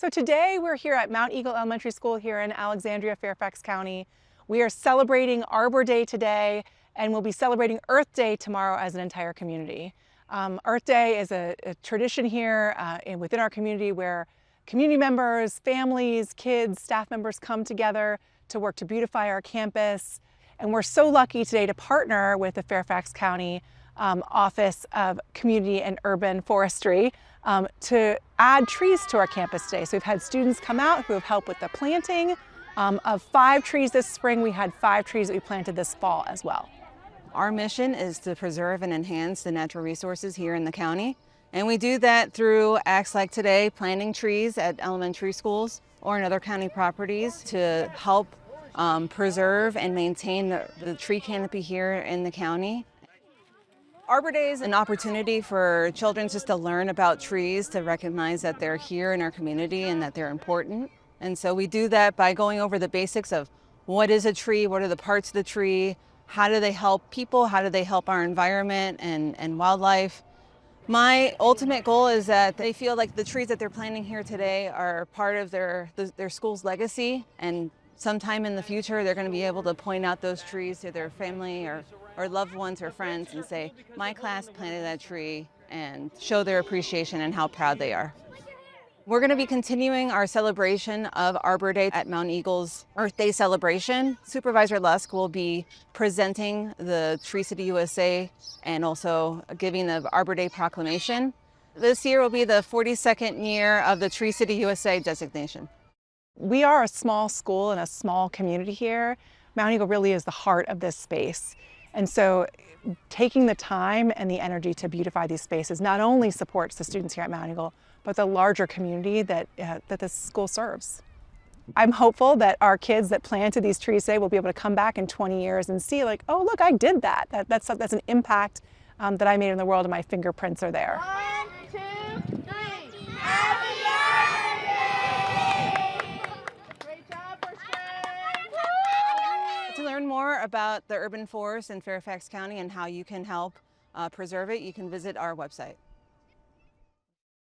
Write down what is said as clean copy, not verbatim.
So today we're here at Mount Eagle Elementary School here in Alexandria, Fairfax County. We are celebrating Arbor Day today, and we'll be celebrating Earth Day tomorrow as an entire community. Earth Day is a tradition here within our community where community members, families, kids, staff members come together to work to beautify our campus. And we're so lucky today to partner with the Fairfax County Office of Community and Urban Forestry to add trees to our campus today. So we've had students come out who have helped with the planting of 5 trees this spring. We had 5 trees that we planted this fall as well. Our mission is to preserve and enhance the natural resources here in the county. And we do that through acts like today, planting trees at elementary schools or in other county properties to help preserve and maintain the tree canopy here in the county. Arbor Day is an opportunity for children just to learn about trees, to recognize that they're here in our community and that they're important. And so we do that by going over the basics of what is a tree, what are the parts of the tree, how do they help people, how do they help our environment and wildlife. My ultimate goal is that they feel like the trees that they're planting here today are part of their school's legacy, and sometime in the future they're going to be able to point out those trees to their family or loved ones or friends and say, my class planted that tree, and show their appreciation and how proud they are. We're going to be continuing our celebration of Arbor Day at Mount Eagle's Earth Day celebration. Supervisor Lusk will be presenting the Tree City USA and also giving the Arbor Day Proclamation. This year will be the 42nd year of the Tree City USA designation. We are a small school and a small community here. Mount Eagle really is the heart of this space. And so taking the time and the energy to beautify these spaces not only supports the students here at Mount Eagle, but the larger community that this school serves. I'm hopeful that our kids that planted these trees today will be able to come back in 20 years and see, like, oh, look, I did that. That's an impact that I made in the world, and my fingerprints are there. 1, 2, 3. Happy Arbor Day! Great job, first grade! To learn more about the urban forest in Fairfax County and how you can help preserve it, you can visit our website.